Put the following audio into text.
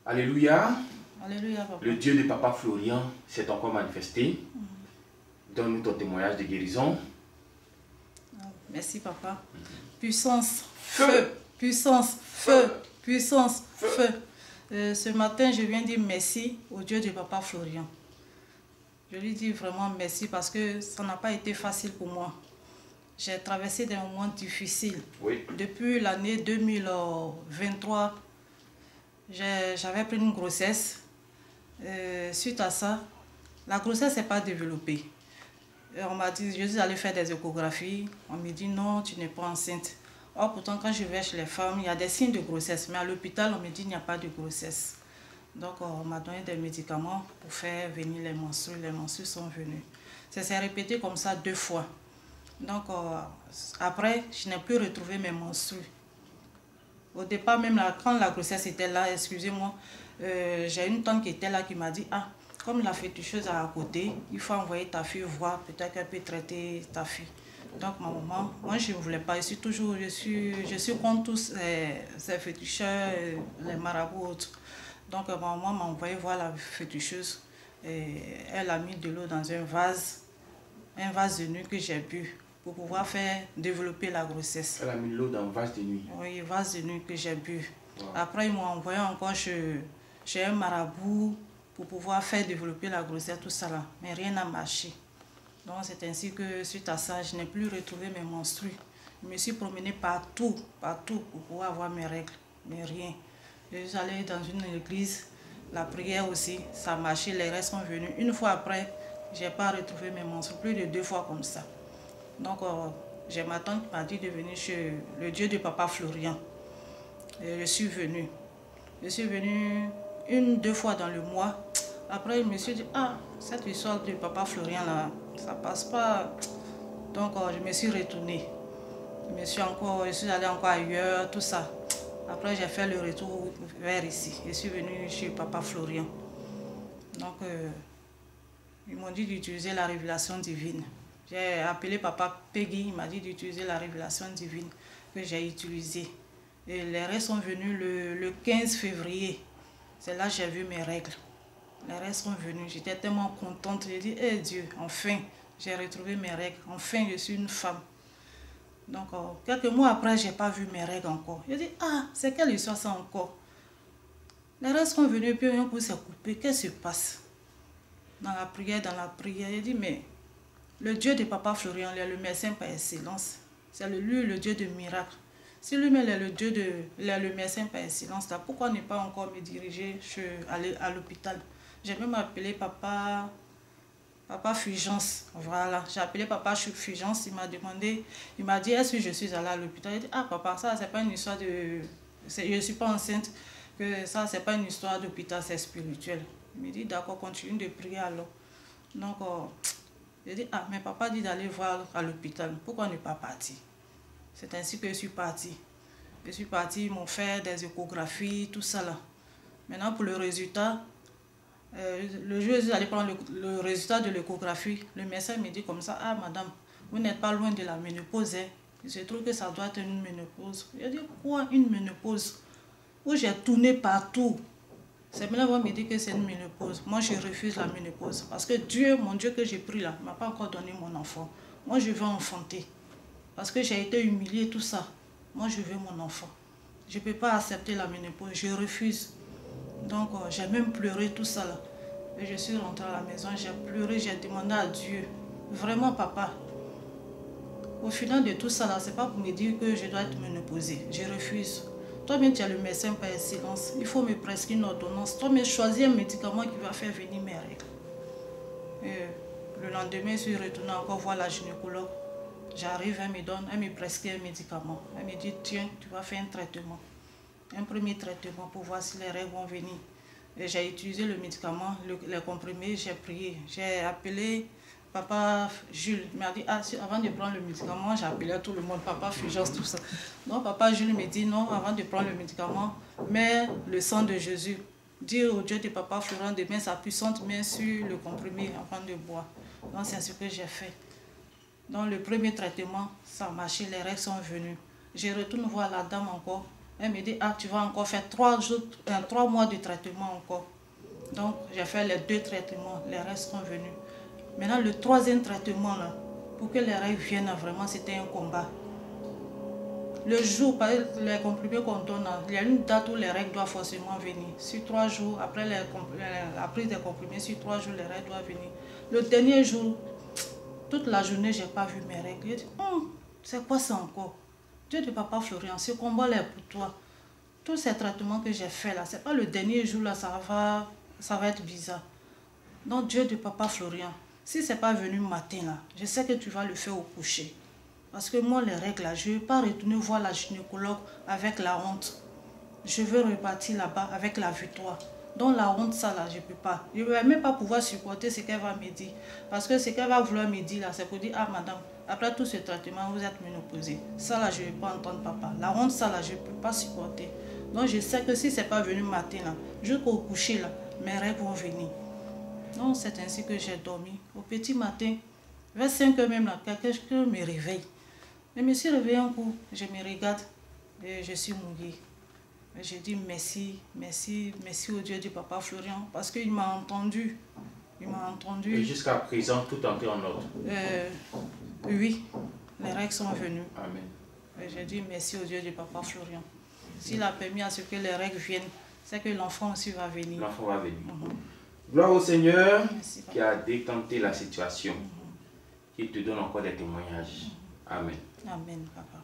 Alléluia. Alléluia, papa. Le Dieu de Papa Florian s'est encore manifesté. Donne-nous ton témoignage de guérison. Merci, papa. Puissance, feu. Puissance, feu. Puissance, feu. Ce matin, je viens dire merci au Dieu de Papa Florian. Je lui dis vraiment merci parce que ça n'a pas été facile pour moi. J'ai traversé des moments difficiles. Oui. Depuis l'année 2023, j'avais pris une grossesse. Suite à ça, la grossesse n'est pas développée. On m'a dit, je suis allée faire des échographies. On me dit non, tu n'es pas enceinte. Or, pourtant, quand je vais chez les femmes, il y a des signes de grossesse. Mais à l'hôpital, on me dit qu'il n'y a pas de grossesse. Donc, on m'a donné des médicaments pour faire venir les menstrues. Les menstrues sont venues. Ça s'est répété comme ça 2 fois. Donc, après, je n'ai plus retrouvé mes menstrues. Au départ, même là, quand la grossesse était là, excusez-moi, j'ai une tante qui était là qui m'a dit, ah, comme la féticheuse est à côté, il faut envoyer ta fille voir, peut-être qu'elle peut traiter ta fille. Donc ma maman, moi je ne voulais pas, je suis contre tous ces féticheurs, les marabouts autres. Donc ma maman m'a envoyé voir la féticheuse et elle a mis de l'eau dans un vase de nuit que j'ai bu pour pouvoir faire développer la grossesse. Elle a mis de l'eau dans un vase de nuit. Oui, vase de nuit que j'ai bu. Wow. Après ils m'ont envoyé encore chez un marabout pour pouvoir faire développer la grossesse, tout ça là. Mais rien n'a marché. Donc c'est ainsi que suite à ça, je n'ai plus retrouvé mes menstrues. Je me suis promenée partout pour pouvoir avoir mes règles, mais rien. Je suis allée dans une église, la prière aussi, ça a marché, les restes sont venus. Une fois après, je n'ai pas retrouvé mes menstrues, plus de 2 fois comme ça. Donc j'ai ma tante qui m'a dit de venir chez le Dieu de Papa Florian. Et je suis venue. Je suis venue 1-2 fois dans le mois. Après, je me suis dit, ah, cette histoire de Papa Florian là, ça passe pas. Donc, je me suis retournée. Je suis allée encore ailleurs, tout ça. Après, j'ai fait le retour vers ici. Je suis venue chez Papa Florian. Donc, ils m'ont dit d'utiliser la révélation divine. J'ai appelé Papa Peggy, il m'a dit d'utiliser la révélation divine que j'ai utilisée. Et les restes sont venus le 15 février. C'est là que j'ai vu mes règles. Les restes sont venus. J'étais tellement contente. J'ai dit, eh Dieu, enfin, j'ai retrouvé mes règles. Enfin, je suis une femme. Donc, quelques mois après, je n'ai pas vu mes règles encore. J'ai dit, ah, c'est quelle histoire ça encore? Les restes sont venus, puis un coup, c'est coupé. Qu'est-ce qui se passe? Dans la prière, j'ai dit, mais le Dieu de Papa Florian, il est le médecin par excellence. C'est lui, le Dieu de miracles. Si lui-même est le médecin par excellence, là, pourquoi ne pas encore me diriger à l'hôpital? J'ai même appelé Papa Fulgence. Voilà, j'ai appelé Papa Fulgence, il m'a dit, est-ce que je suis allée à l'hôpital? Il dit, ah papa, ça c'est pas une histoire de... Je ne suis pas enceinte, que ça c'est pas une histoire d'hôpital, c'est spirituel. Il me dit, d'accord, continue de prier alors. Donc, j'ai dit, ah, mais papa dit d'aller voir à l'hôpital, pourquoi ne pas partir? C'est ainsi que je suis partie. Je suis partie, ils m'ont fait des échographies, tout ça là. Maintenant, pour le résultat, le jour où je suis allée prendre le résultat de l'échographie, le médecin me dit comme ça, ah madame, vous n'êtes pas loin de la ménopause. Hein. Je trouve que ça doit être une ménopause. J'ai dit, quoi une ménopause? Où j'ai tourné partout. C'est maintenant qu'on me dit que c'est une ménopause. Moi, je refuse la ménopause. Parce que Dieu, mon Dieu que j'ai pris là, ne m'a pas encore donné mon enfant. Moi, je veux enfanter. Parce que j'ai été humiliée, tout ça. Moi, je veux mon enfant. Je ne peux pas accepter la ménopause. Je refuse. Donc, j'ai même pleuré tout ça là. Et je suis rentrée à la maison, j'ai pleuré, j'ai demandé à Dieu. Vraiment, papa. Au final de tout ça là, c'est pas pour me dire que je dois être ménopausée. Je refuse. Toi-même, tu es le médecin par excellence. Il faut me prescrire une ordonnance. Toi-même, choisis un médicament qui va faire venir mes règles. Et le lendemain, je suis retournée encore voir la gynécologue. J'arrive, elle me prescrit un médicament. Elle me dit, tiens, tu vas faire un traitement. Un premier traitement pour voir si les règles vont venir. J'ai utilisé le médicament, les comprimés, j'ai prié. J'ai appelé Papa Jules. Il m'a dit, ah, avant de prendre le médicament, j'ai appelé tout le monde, Papa Fulgence, tout ça. Donc Papa Jules me dit, non, avant de prendre le médicament, mets le sang de Jésus. Dis au Dieu de Papa Florian de mettre sa puissante main sur le comprimé avant de boire. Donc c'est ce que j'ai fait. Dans le premier traitement, ça a marché, les règles sont venues. Je retourne voir la dame encore. Elle me dit, ah, tu vas encore faire 3 mois de traitement encore. Donc, j'ai fait les 2 traitements, les restes sont venus. Maintenant, le 3e traitement, là, pour que les règles viennent, vraiment, c'était un combat. Le jour, les comprimés qu'on donne, il y a une date où les règles doivent forcément venir. Sur 3 jours, après la prise des comprimés, sur 3 jours, les règles doivent venir. Le dernier jour, toute la journée, je n'ai pas vu mes règles. J'ai dit, c'est quoi ça encore? Dieu de Papa Florian, ce combat-là est pour toi. Tous ces traitements que j'ai faits là, ce n'est pas le dernier jour là, ça va être bizarre. Donc Dieu de Papa Florian, si ce n'est pas venu matin là, je sais que tu vas le faire au coucher. Parce que moi, les règles là, je ne veux pas retourner voir la gynécologue avec la honte. Je veux repartir là-bas avec la victoire. Donc la honte, ça là, je ne peux pas. Je ne vais même pas pouvoir supporter ce qu'elle va me dire. Parce que ce qu'elle va vouloir me dire là, c'est pour dire, ah madame, après tout ce traitement, vous êtes ménopausée. Ça là, je ne vais pas entendre papa. La honte, ça là, je ne peux pas supporter. Donc je sais que si ce n'est pas venu matin là, jusqu'au coucher là, mes règles vont venir. Donc c'est ainsi que j'ai dormi. Au petit matin, vers 5 h même là, quelqu'un me réveille. Je me suis réveillée un coup, je me regarde et je suis mouillée. Je dis merci, merci, merci au Dieu du Papa Florian, parce qu'il m'a entendu. Il m'a entendu. Et jusqu'à présent, tout entré en ordre? Oui, les règles sont venues. Amen. Et je dis merci au Dieu du Papa Florian. S'il a permis à ce que les règles viennent, c'est que l'enfant aussi va venir. L'enfant va venir. Gloire au Seigneur. Merci, qui a décanté la situation, qui te donne encore des témoignages. Amen. Amen, papa.